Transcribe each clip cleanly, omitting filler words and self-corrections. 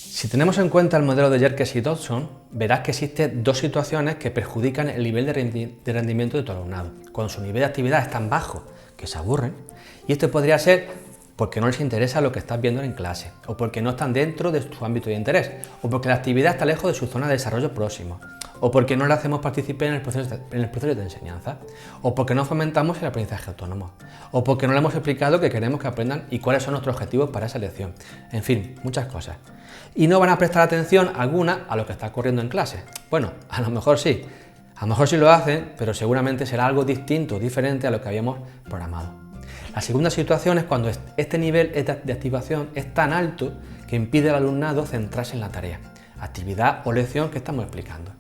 Si tenemos en cuenta el modelo de Yerkes y Dodson, verás que existen dos situaciones que perjudican el nivel de rendimiento de tu alumnado. Cuando su nivel de actividad es tan bajo que se aburren, y esto podría ser porque no les interesa lo que estás viendo en clase, o porque no están dentro de su ámbito de interés, o porque la actividad está lejos de su zona de desarrollo próximo, o porque no le hacemos participar en el proceso de enseñanza, o porque no fomentamos el aprendizaje autónomo, o porque no le hemos explicado qué queremos que aprendan y cuáles son nuestros objetivos para esa lección. En fin, muchas cosas. Y no van a prestar atención alguna a lo que está ocurriendo en clase. Bueno, a lo mejor sí lo hacen, pero seguramente será algo distinto, diferente a lo que habíamos programado. La segunda situación es cuando este nivel de activación es tan alto que impide al alumnado centrarse en la tarea, actividad o lección que estamos explicando.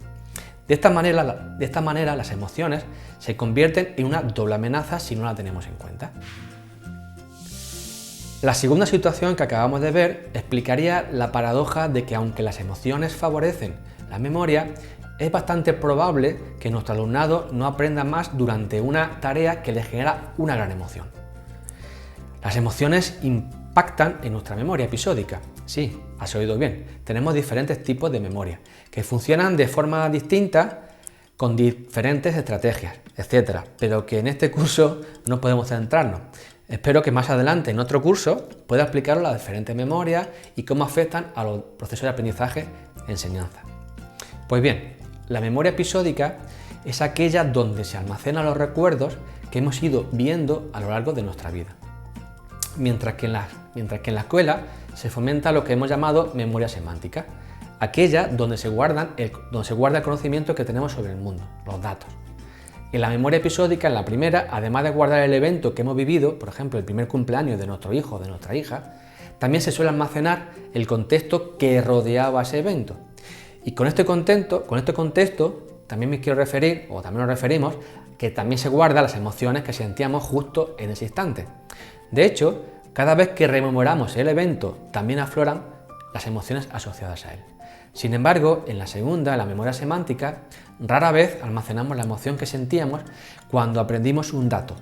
De esta manera las emociones se convierten en una doble amenaza si no la tenemos en cuenta. La segunda situación que acabamos de ver explicaría la paradoja de que aunque las emociones favorecen la memoria, es bastante probable que nuestro alumnado no aprenda más durante una tarea que le genera una gran emoción. Las emociones impactan en nuestra memoria episódica. Sí, has oído bien, tenemos diferentes tipos de memoria que funcionan de forma distinta con diferentes estrategias, etc. Pero que en este curso no podemos centrarnos. Espero que más adelante en otro curso pueda explicaros las diferentes memorias y cómo afectan a los procesos de aprendizaje e enseñanza. Pues bien, la memoria episódica es aquella donde se almacenan los recuerdos que hemos ido viendo a lo largo de nuestra vida. Mientras que en la escuela se fomenta lo que hemos llamado memoria semántica, aquella donde se guarda el conocimiento que tenemos sobre el mundo, los datos. En la memoria episódica, en la primera, además de guardar el evento que hemos vivido, por ejemplo, el primer cumpleaños de nuestro hijo o de nuestra hija, también se suele almacenar el contexto que rodeaba ese evento. Y con este contexto, también me quiero referir, o también nos referimos, que también se guardan las emociones que sentíamos justo en ese instante. De hecho, cada vez que rememoramos el evento, también afloran las emociones asociadas a él. Sin embargo, en la segunda, en la memoria semántica, rara vez almacenamos la emoción que sentíamos cuando aprendimos un dato.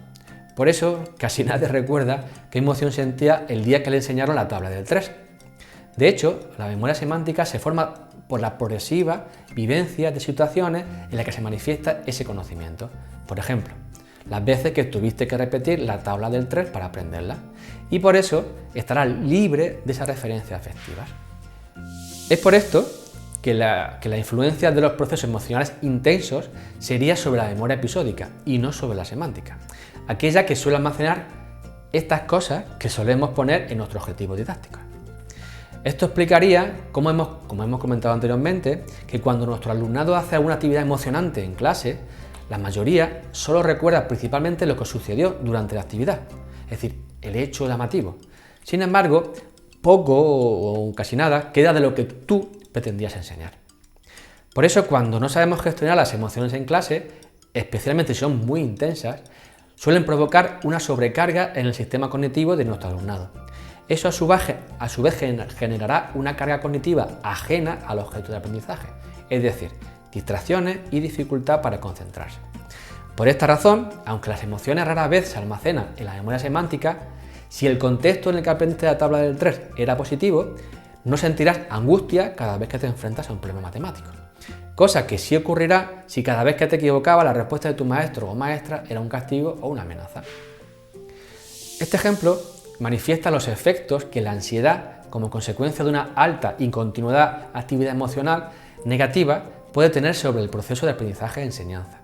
Por eso, casi nadie recuerda qué emoción sentía el día que le enseñaron la tabla del 3. De hecho, la memoria semántica se forma por la progresiva vivencia de situaciones en las que se manifiesta ese conocimiento. Por ejemplo, las veces que tuviste que repetir la tabla del 3 para aprenderla, y por eso estarás libre de esas referencias afectivas. Es por esto que la influencia de los procesos emocionales intensos sería sobre la memoria episódica y no sobre la semántica, aquella que suele almacenar estas cosas que solemos poner en nuestro objetivo didáctico. Esto explicaría, como hemos comentado anteriormente, que cuando nuestro alumnado hace alguna actividad emocionante en clase, la mayoría solo recuerda principalmente lo que sucedió durante la actividad, es decir, el hecho llamativo. Sin embargo, poco o casi nada queda de lo que tú pretendías enseñar. Por eso, cuando no sabemos gestionar las emociones en clase, especialmente si son muy intensas, suelen provocar una sobrecarga en el sistema cognitivo de nuestro alumnado. Eso a su vez generará una carga cognitiva ajena al objeto de aprendizaje, es decir, distracciones y dificultad para concentrarse. Por esta razón, aunque las emociones rara vez se almacenan en la memoria semántica, si el contexto en el que aprendiste la tabla del 3 era positivo, no sentirás angustia cada vez que te enfrentas a un problema matemático. Cosa que sí ocurrirá si cada vez que te equivocabas la respuesta de tu maestro o maestra era un castigo o una amenaza. Este ejemplo manifiesta los efectos que la ansiedad, como consecuencia de una alta y continuada actividad emocional negativa, puede tener sobre el proceso de aprendizaje e enseñanza.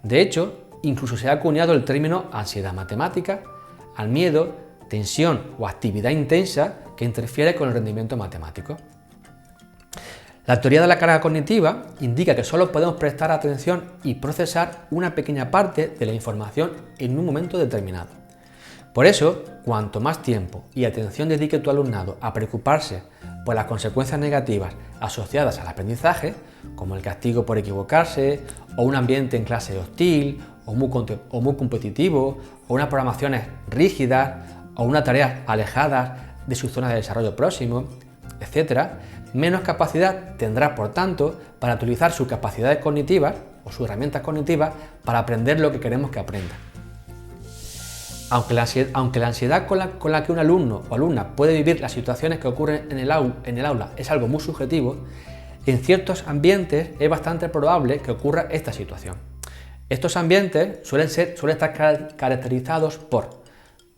De hecho, incluso se ha acuñado el término ansiedad matemática al miedo, tensión o actividad intensa que interfiere con el rendimiento matemático. La teoría de la carga cognitiva indica que solo podemos prestar atención y procesar una pequeña parte de la información en un momento determinado. Por eso, cuanto más tiempo y atención dedique tu alumnado a preocuparse por las consecuencias negativas asociadas al aprendizaje, como el castigo por equivocarse, o un ambiente en clase hostil, o muy competitivo, o unas programaciones rígidas, o una tarea alejada de su zona de desarrollo próximo, etc., menos capacidad tendrá, por tanto, para utilizar sus capacidades cognitivas o sus herramientas cognitivas para aprender lo que queremos que aprenda. Aunque la ansiedad con la que un alumno o alumna puede vivir las situaciones que ocurren en el aula es algo muy subjetivo, en ciertos ambientes es bastante probable que ocurra esta situación. Estos ambientes suelen estar caracterizados por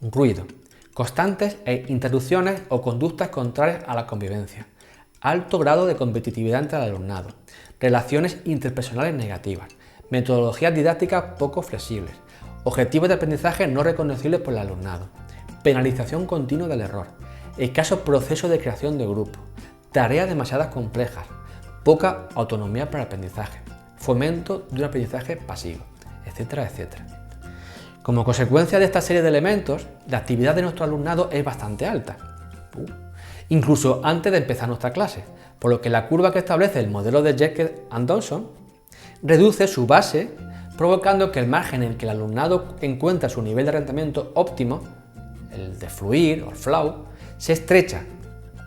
ruido, constantes interrupciones o conductas contrarias a la convivencia, alto grado de competitividad entre el alumnado, relaciones interpersonales negativas, metodologías didácticas poco flexibles, objetivos de aprendizaje no reconocibles por el alumnado, penalización continua del error, escaso proceso de creación de grupo, tareas demasiado complejas, poca autonomía para el aprendizaje, fomento de un aprendizaje pasivo, etcétera, etcétera. Como consecuencia de esta serie de elementos, la actividad de nuestro alumnado es bastante alta, incluso antes de empezar nuestra clase, por lo que la curva que establece el modelo de Jekyll and Johnson reduce su base, provocando que el margen en que el alumnado encuentra su nivel de rendimiento óptimo, el de fluir o el flow, se estrecha,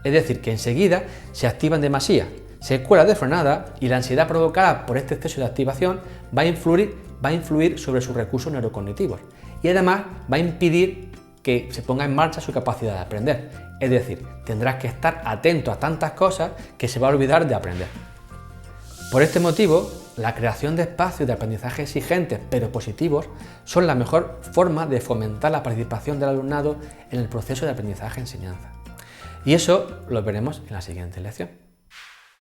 es decir, que enseguida se activa en demasía, se cuela de frenada y la ansiedad provocada por este exceso de activación va a influir sobre sus recursos neurocognitivos y además va a impedir que se ponga en marcha su capacidad de aprender. Es decir, tendrás que estar atento a tantas cosas que se va a olvidar de aprender. Por este motivo, la creación de espacios de aprendizaje exigentes pero positivos son la mejor forma de fomentar la participación del alumnado en el proceso de aprendizaje-enseñanza. Y eso lo veremos en la siguiente lección.